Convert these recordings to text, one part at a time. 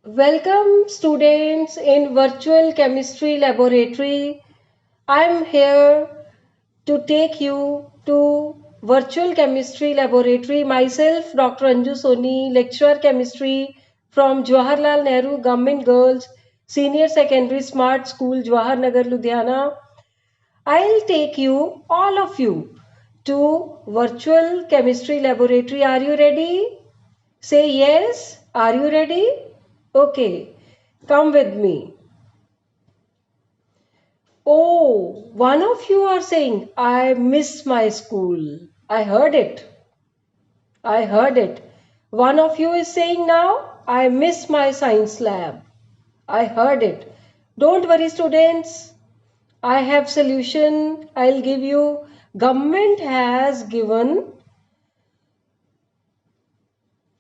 Welcome students in virtual chemistry laboratory. I'm here to take you to virtual chemistry laboratory. Myself, Dr. Anju Soni, lecturer chemistry from Jawaharlal Nehru Government Girls Senior Secondary Smart School, Jawahar Nagar, Ludhiana. I'll take you, all of you, to virtual chemistry laboratory. Are you ready? Say yes. Are you ready? Okay, come with me. Oh, one of you are saying, I miss my school. I heard it. I heard it. One of you is saying now, I miss my science lab. I heard it. Don't worry, students. I have solution. I'll give you. Government has given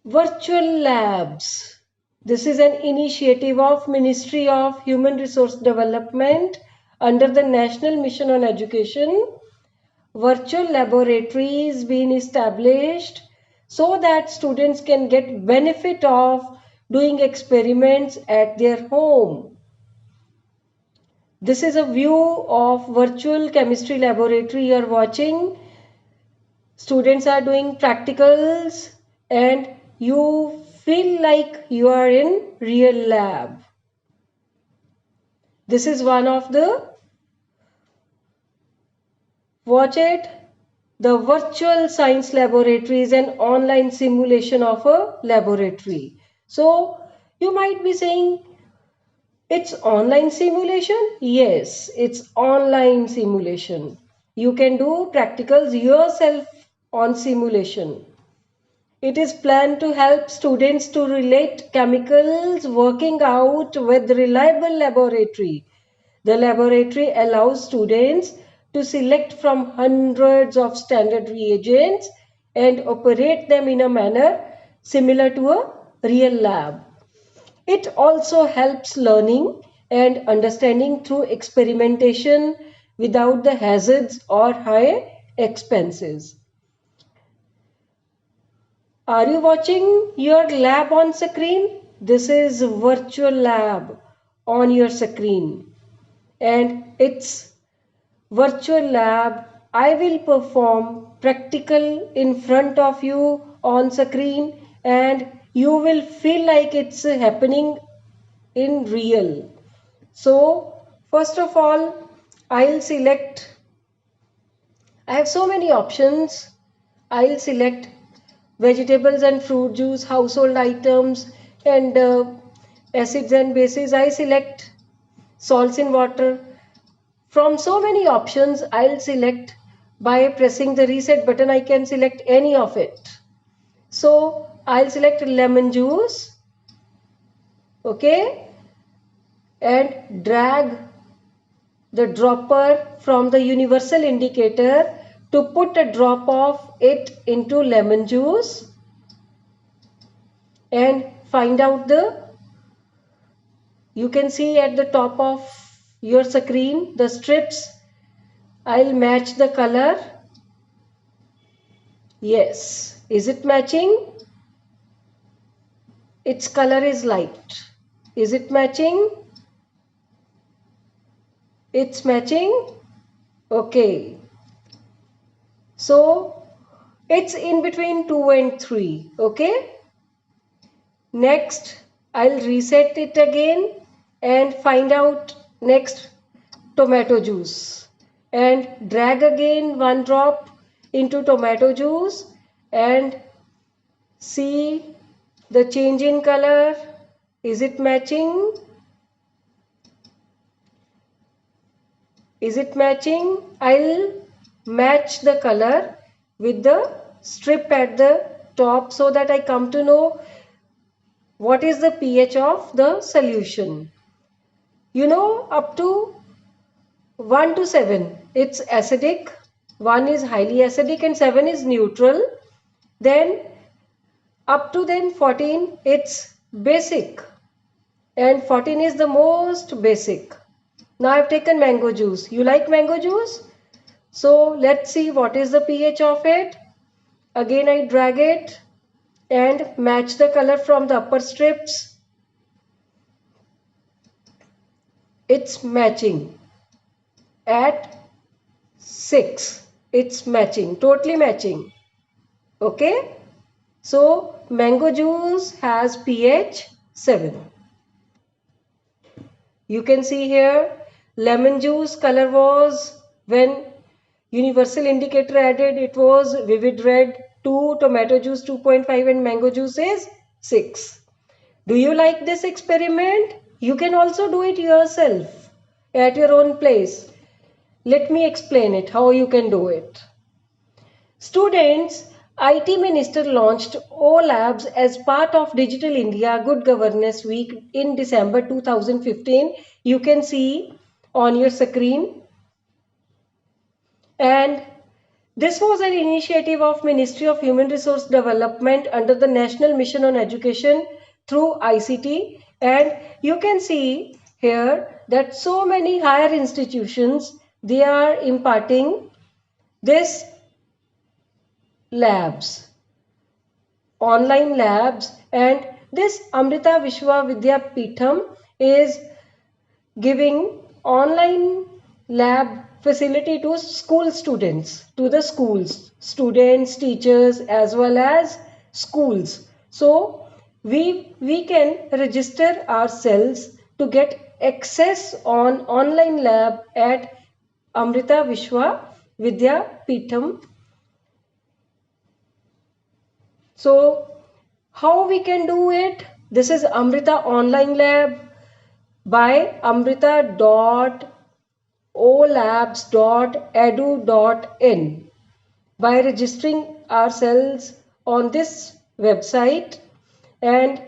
virtual labs. This is an initiative of Ministry of Human Resource Development under the National Mission on Education. Virtual laboratories being established so that students can get benefit of doing experiments at their home. This is a view of virtual chemistry laboratory you are watching. Students are doing practicals and you feel like you are in real lab. This is one of the, watch it, the virtual science laboratory is an online simulation of a laboratory. So you might be saying, it's online simulation? Yes, it's online simulation. You can do practicals yourself on simulation. It is planned to help students to relate chemicals working out with reliable laboratory. The laboratory allows students to select from hundreds of standard reagents and operate them in a manner similar to a real lab. It also helps learning and understanding through experimentation without the hazards or high expenses. Are you watching your lab on screen? This is virtual lab on your screen and it's virtual lab. I will perform practical in front of you on screen and you will feel like it's happening in real. So first of all, I'll select, I have so many options. I'll select vegetables and fruit juice, household items and acids and bases. I select salts in water. From so many options, I'll select by pressing the reset button. I can select any of it. So I'll select lemon juice, okay, and drag the dropper from the universal indicator to put a drop of it into lemon juice and find out the, you can see at the top of your screen the strips. I'll match the color. Yes, is it matching? Its color is light. Is it matching? It's matching. Okay, so it's in between 2 and 3. Okay, next I'll reset it again and find out next tomato juice and drag again one drop into tomato juice and see the change in color. Is it matching? Is it matching? I'll match the color with the strip at the top so that I come to know what is the pH of the solution. You know, up to 1 to 7 it's acidic, 1 is highly acidic and 7 is neutral. Then up to then 14 it's basic and 14 is the most basic. Now I've taken mango juice. You like mango juice? So let's see what is the pH of it. Again I drag it and match the color from the upper strips. it's matching. At 6, it's matching, totally matching. Okay, so mango juice has pH 7. You can see here lemon juice color was, when universal indicator added, it was vivid red 2, tomato juice 2.5, and mango juice is 6. Do you like this experiment? You can also do it yourself at your own place. Let me explain it, how you can do it. Students, IT Minister launched OLabs as part of Digital India Good Governance Week in December 2015. You can see on your screen. And this was an initiative of Ministry of Human Resource Development under the National Mission on Education through ICT. And you can see here that so many higher institutions, they are imparting this labs, online labs, and this Amrita Vishwa Vidyapeetham is giving online lab facility to school students, to the schools, students, teachers, as well as schools. So we can register ourselves to get access on online lab at Amrita Vishwa Vidyapeetham. So how we can do it? This is Amrita Online Lab by amrita.olabs.edu.in. By registering ourselves on this website, and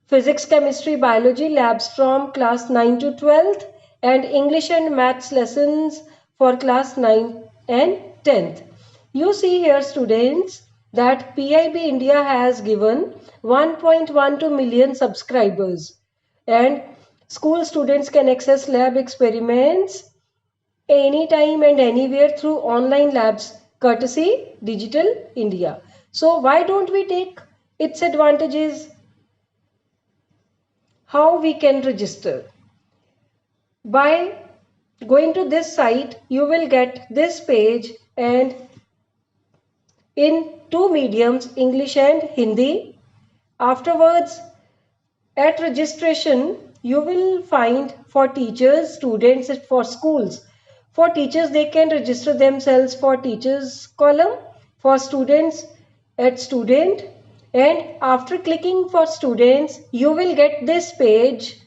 physics, chemistry, biology labs from class 9 to 12th, and English and maths lessons for class 9 and 10th. You see here, students, that PIB India has given 1.12 million subscribers, and school students can access lab experiments anytime and anywhere through online labs courtesy Digital India. So why don't we take its advantages? How we can register? By going to this site, you will get this page, and in two mediums, English and Hindi. Afterwards, at registration, you will find for teachers, students, for schools. For teachers, they can register themselves for teachers column, for students at student, and after clicking for students, you will get this page.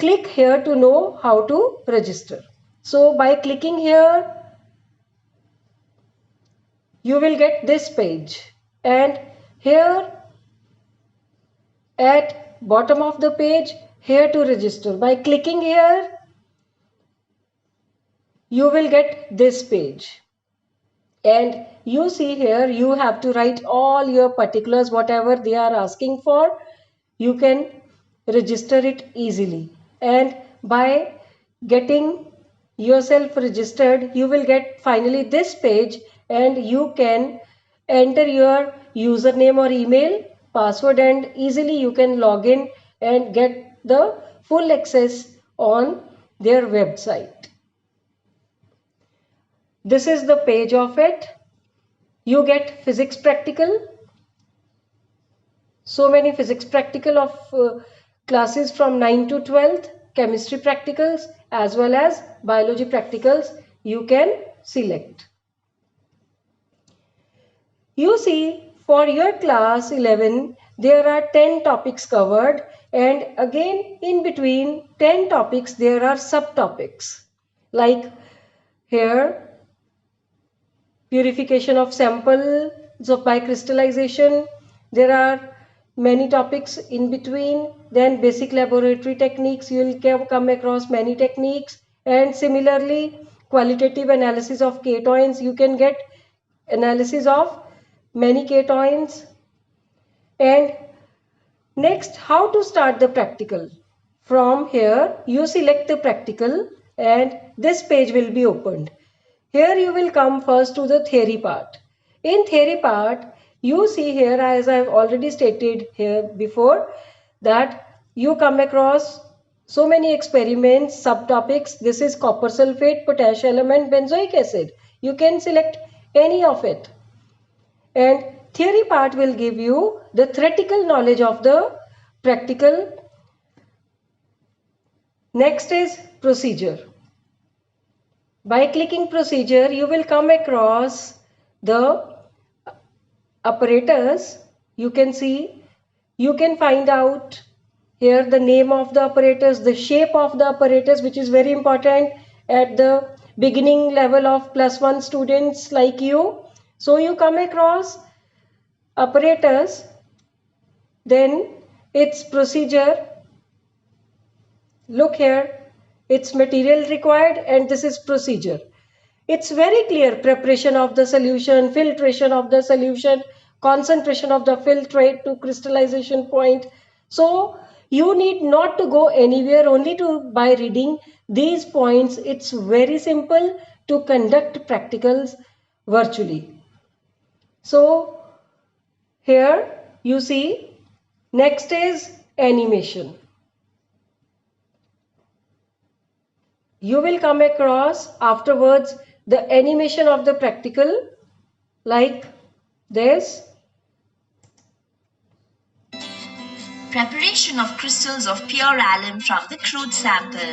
Click here to know how to register. So by clicking here, you will get this page, and here at bottom of the page, here to register. By clicking here, you will get this page, and you see here you have to write all your particulars, whatever they are asking for. You can register it easily, and by getting yourself registered, you will get finally this page, and you can enter your username or email, password, and easily you can log in and get the full access on their website. This is the page of it. You get physics practical, so many physics practical of classes from 9 to 12th, chemistry practicals, as well as biology practicals you can select. You see, for your class 11, there are 10 topics covered, and again in between 10 topics there are subtopics, like here purification of samples by crystallization. There are many topics in between. Then basic laboratory techniques, you will come across many techniques, and similarly qualitative analysis of cations, you can get analysis of many cations. And next, how to start the practical. From here you select the practical, and this page will be opened. Here you will come first to the theory part. In theory part, you see here, as I have already stated here before, that you come across So many experiments, subtopics. This is copper sulfate, potash element, benzoic acid. You can select any of it. And theory part will give you the theoretical knowledge of the practical. Next is procedure. By clicking procedure, you will come across the apparatus. You can see, you can find out here the name of the apparatus, the shape of the apparatus, which is very important at the beginning level of +1 students like you. So you come across apparatus, then its procedure. Look here, it's material required and this is procedure. It's very clear: preparation of the solution, filtration of the solution, concentration of the filtrate to crystallization point. So you need not to go anywhere, only to by reading these points. It's very simple to conduct practicals virtually. So here you see, next is animation. You will come across afterwards the animation of the practical like this. Preparation of crystals of pure alum from the crude sample.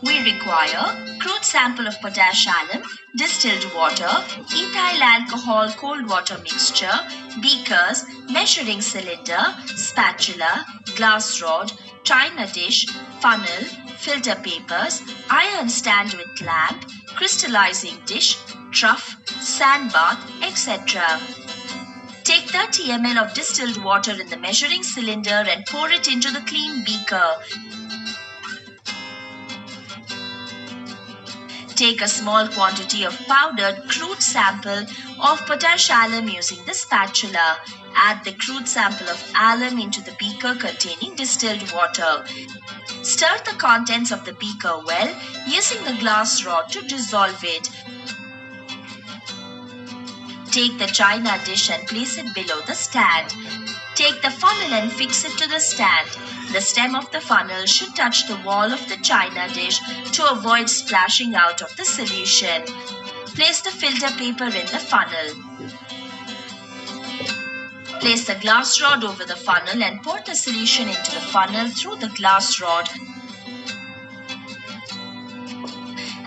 We require crude sample of potash alum, distilled water, ethyl alcohol cold water mixture, beakers, measuring cylinder, spatula, glass rod, china dish, funnel, filter papers, iron stand with lamp, crystallizing dish, trough, sand bath, etc. Take 30 ml of distilled water in the measuring cylinder and pour it into the clean beaker. Take a small quantity of powdered crude sample of potash alum using the spatula. Add the crude sample of alum into the beaker containing distilled water. Stir the contents of the beaker well using the glass rod to dissolve it. Take the china dish and place it below the stand. Take the funnel and fix it to the stand. The stem of the funnel should touch the wall of the china dish to avoid splashing out of the solution. Place the filter paper in the funnel. Place the glass rod over the funnel and pour the solution into the funnel through the glass rod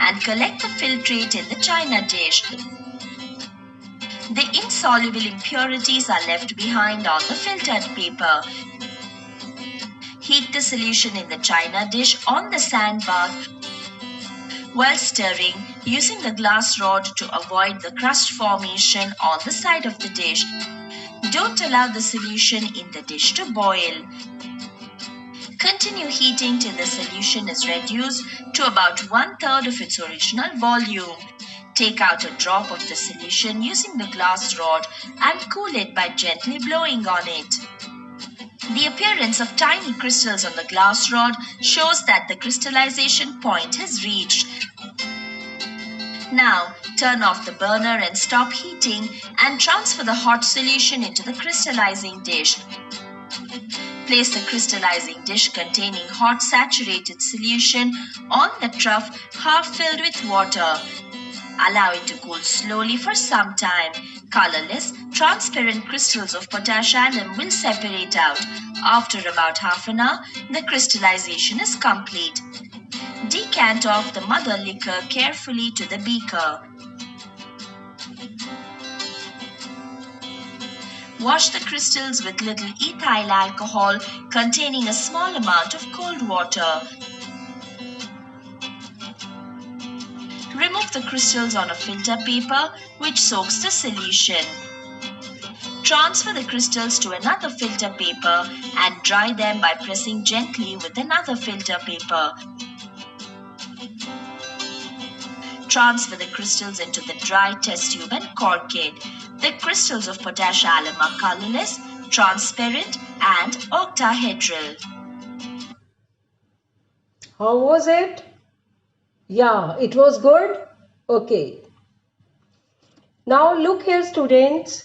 and collect the filtrate in the china dish. The insoluble impurities are left behind on the filtered paper. Heat the solution in the china dish on the sand bath while stirring, using the glass rod to avoid the crust formation on the side of the dish. Don't allow the solution in the dish to boil. Continue heating till the solution is reduced to about 1/3 of its original volume. Take out a drop of the solution using the glass rod and cool it by gently blowing on it. The appearance of tiny crystals on the glass rod shows that the crystallization point has reached. Now, turn off the burner and stop heating and transfer the hot solution into the crystallizing dish. Place the crystallizing dish containing hot saturated solution on the trough half filled with water. Allow it to cool slowly for some time. Colorless, transparent crystals of potash alum will separate out. After about half an hour, the crystallization is complete. Decant off the mother liquor carefully to the beaker. Wash the crystals with little ethyl alcohol containing a small amount of cold water. Remove the crystals on a filter paper which soaks the solution. Transfer the crystals to another filter paper and dry them by pressing gently with another filter paper. Transfer the crystals into the dry test tube and cork it. The crystals of potash alum are colorless, transparent, and octahedral. How was it? Yeah, it was good. Okay. Now look here, students.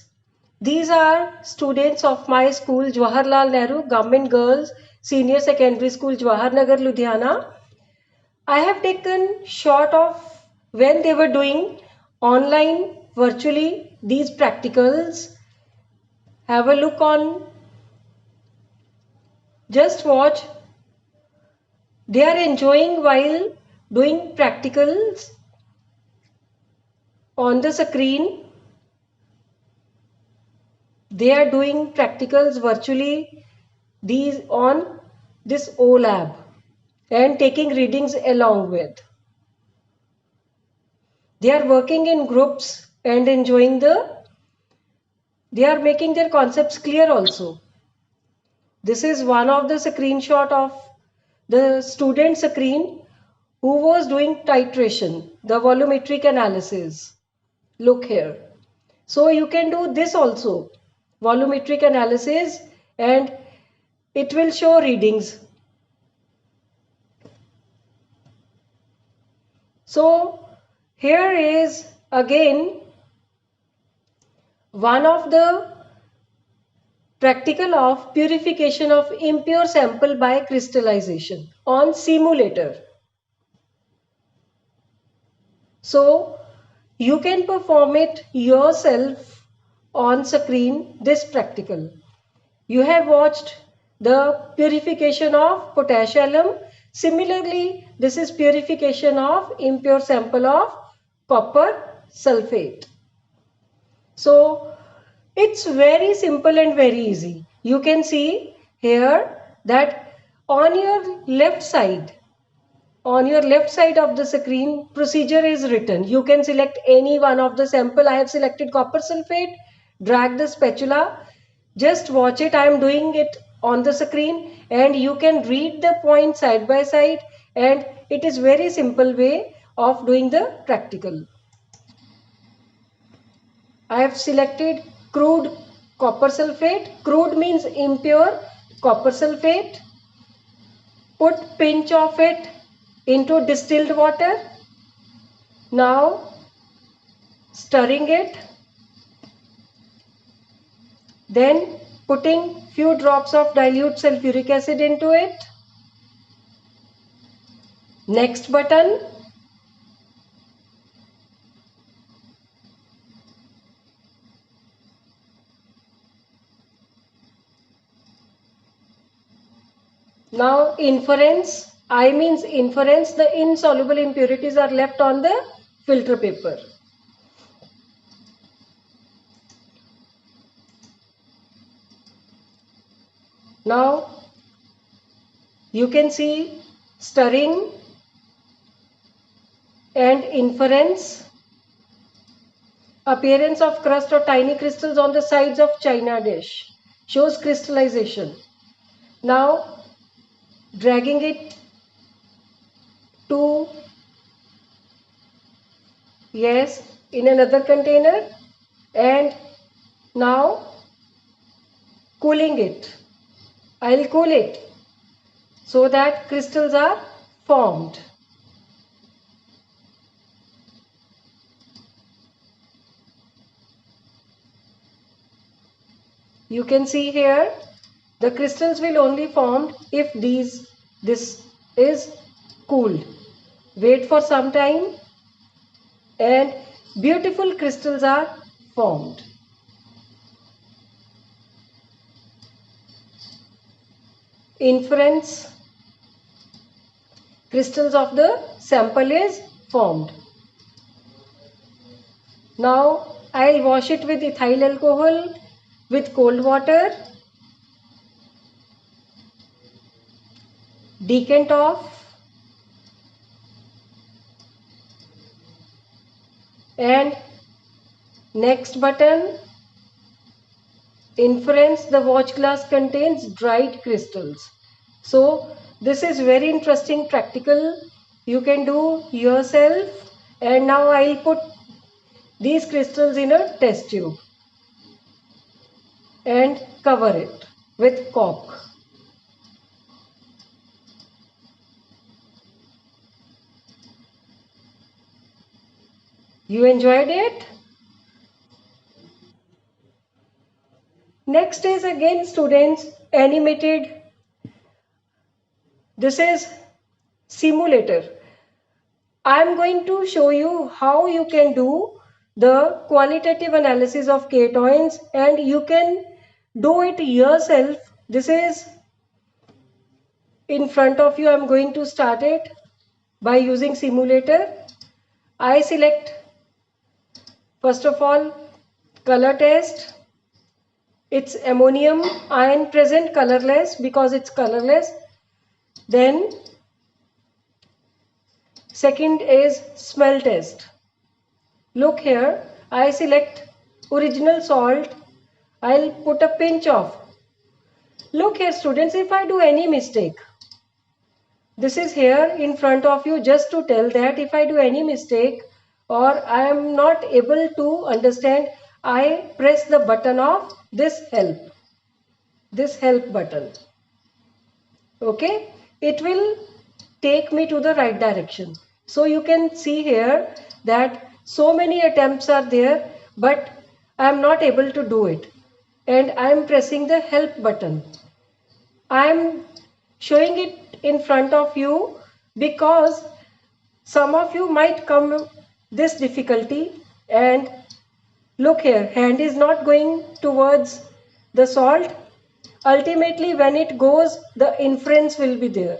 These are students of my school, Jawaharlal Nehru Government Girls Senior Secondary School, Jawahar Nagar, Ludhiana. I have taken shot of when they were doing online virtually these practicals. Have a look on, just watch. They are enjoying while doing practicals on the screen. They are doing practicals virtually these on this OLab and taking readings along with. They are working in groups and enjoying they are making their concepts clear also. This is one of the screenshot of the student screen who was doing titration, the volumetric analysis. Look here. So you can do this also, volumetric analysis, and it will show readings. So here is again one of the practical of purification of impure sample by crystallization on simulator. So you can perform it yourself on screen, this practical. You have watched the purification of potash alum. Similarly, this is purification of impure sample of copper sulfate. So it's very simple and very easy. You can see here that on your left side of the screen, procedure is written. You can select any one of the sample. I have selected copper sulfate. Drag the spatula. Just watch it. I am doing it on the screen and you can read the point side by side, and it is very simple way of doing the practical. I have selected crude copper sulfate. Crude means impure copper sulfate. Put pinch of it into distilled water. Now stirring it. Then putting few drops of dilute sulfuric acid into it. Next button. Now inference. I means inference. The insoluble impurities are left on the filter paper. Now you can see stirring and inference. Appearance of crust or tiny crystals on the sides of china dish shows crystallization. Now dragging it to in another container, and now cooling it. I'll cool it so that crystals are formed. You can see here the crystals will only form if this is cooled. Wait for some time and beautiful crystals are formed. Inference, crystals of the sample is formed. Now I'll wash it with ethyl alcohol with cold water. Decant off and next button. Inference, the watch glass contains dried crystals. So this is very interesting practical. You can do yourself, and now I'll put these crystals in a test tube and cover it with cork. You enjoyed it? Next is again students animated This is simulator. I am going to show you how you can do the qualitative analysis of ketones, and you can do it yourself. This is in front of you. I am going to start it by using simulator. I select first of all color test. It's ammonium ion present colorless because it's colorless. Then second is smell test. Look here, I select original salt. I'll put a pinch of. Look here students, if I do any mistake, this is here in front of you just to tell that if I do any mistake or I am not able to understand, I press the button of this help button. Okay, it will take me to the right direction. So you can see here that so many attempts are there, but I am not able to do it, and I am pressing the help button. I am showing it in front of you because some of you might come this difficulty, and look here, hand is not going towards the salt. Ultimately when it goes, the inference will be there.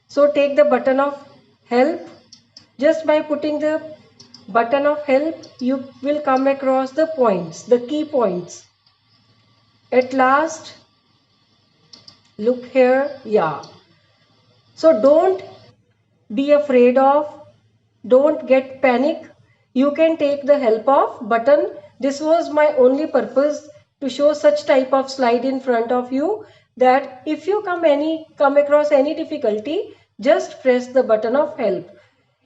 So take the button of help. Just by putting the button of help, you will come across the points, the key points. At last, look here, yeah. So don't be afraid of, don't get panic. You can take the help of button. This was my only purpose, to show such type of slide in front of you, that if you come across any difficulty, just press the button of help.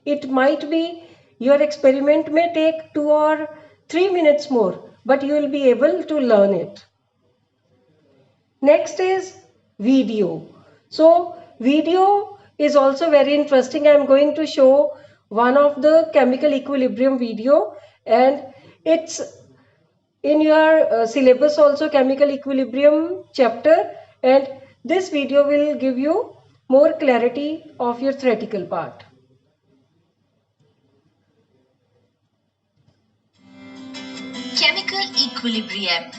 It might be your experiment may take 2 or 3 minutes more, but you will be able to learn it. Next is video. So video is also very interesting. I am going to show one of the chemical equilibrium video, and it's in your syllabus also, chemical equilibrium chapter, and this video will give you more clarity of your theoretical part. Chemical equilibrium.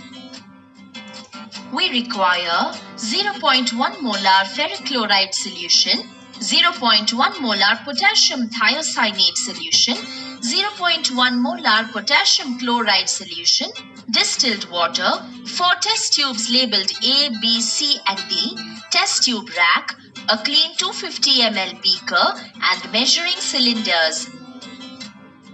We require 0.1 molar ferric chloride solution, 0.1 molar potassium thiocyanate solution, 0.1 molar potassium chloride solution, distilled water, 4 test tubes labeled A, B, C and D, test tube rack, a clean 250 ml beaker and measuring cylinders.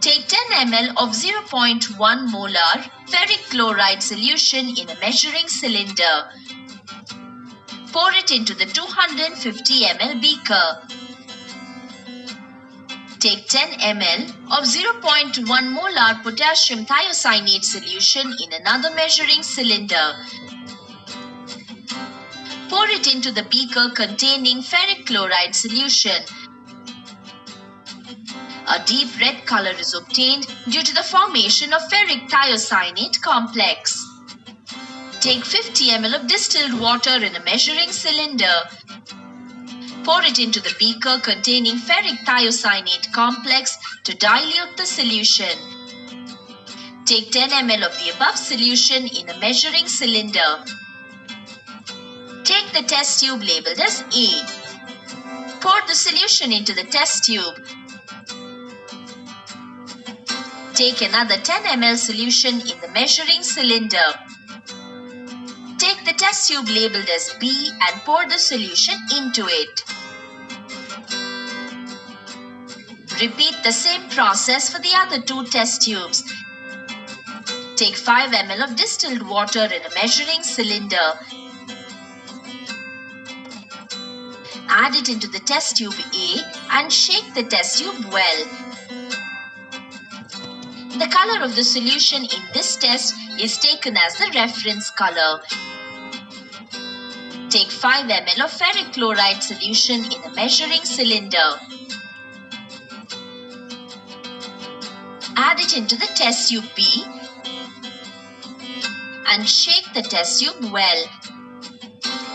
Take 10 ml of 0.1 molar ferric chloride solution in a measuring cylinder. Pour it into the 250 ml beaker. Take 10 ml of 0.1 molar potassium thiocyanate solution in another measuring cylinder. Pour it into the beaker containing ferric chloride solution. A deep red color is obtained due to the formation of ferric thiocyanate complex. Take 50 ml of distilled water in a measuring cylinder. Pour it into the beaker containing ferric thiocyanate complex to dilute the solution. Take 10 ml of the above solution in a measuring cylinder. Take the test tube labeled as A. Pour the solution into the test tube. Take another 10 ml solution in the measuring cylinder. Take the test tube labeled as B and pour the solution into it. Repeat the same process for the other 2 test tubes. Take 5 ml of distilled water in a measuring cylinder. Add it into the test tube A and shake the test tube well. The color of the solution in this test is taken as the reference color. Take 5 ml of ferric chloride solution in a measuring cylinder. Add it into the test tube B and shake the test tube well.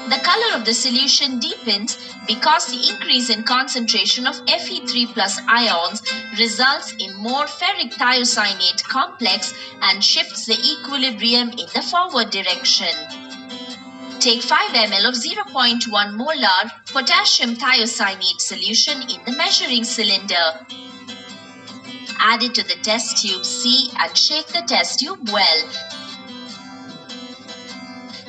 The color of the solution deepens because the increase in concentration of Fe3 plus ions results in more ferric thiocyanate complex and shifts the equilibrium in the forward direction. Take 5 ml of 0.1 molar potassium thiocyanate solution in the measuring cylinder. Add it to the test tube C and shake the test tube well.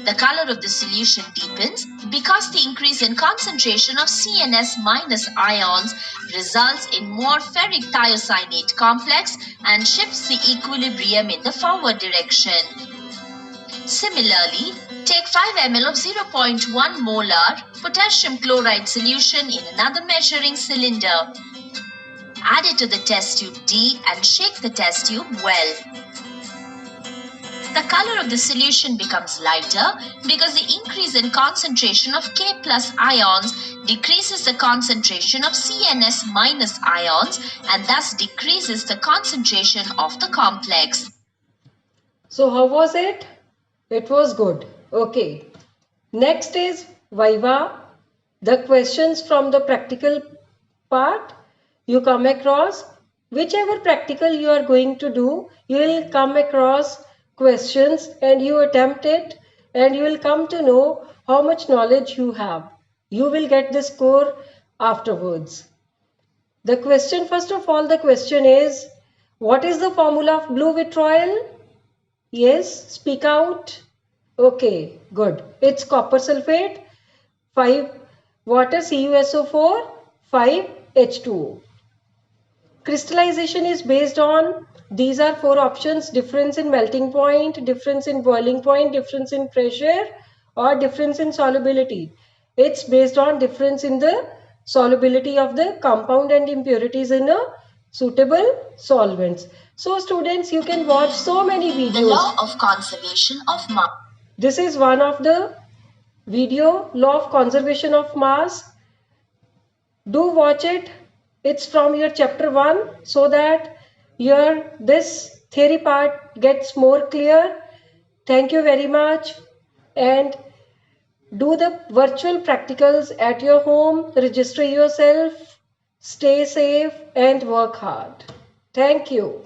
The color of the solution deepens because the increase in concentration of CNS minus ions results in more ferric thiocyanate complex and shifts the equilibrium in the forward direction. Similarly, take 5 ml of 0.1 molar potassium chloride solution in another measuring cylinder. Add it to the test tube D and shake the test tube well. The color of the solution becomes lighter because the increase in concentration of K plus ions decreases the concentration of CNS minus ions and thus decreases the concentration of the complex. So how was it? It was good. Okay. Next is Viva. The questions from the practical part you come across. Whichever practical you are going to do, you will come across questions and you attempt it and you will come to know how much knowledge you have. You will get the score afterwards. The question, first of all, the question is, what is the formula of blue vitriol? Yes, speak out. Okay, good. It's copper sulfate, 5 water CuSO4, 5 H2O. Crystallization is based on, these are 4 options: difference in melting point, difference in boiling point, difference in pressure, or difference in solubility. It's based on difference in the solubility of the compound and impurities in a suitable solvents. So students, you can watch so many videos. The law of conservation of mass. This is one of the video, law of conservation of mass. Do watch it. It's from your chapter 1 so that your this theory part gets more clear. Thank you very much, and do the virtual practicals at your home. Register yourself, stay safe and work hard. Thank you.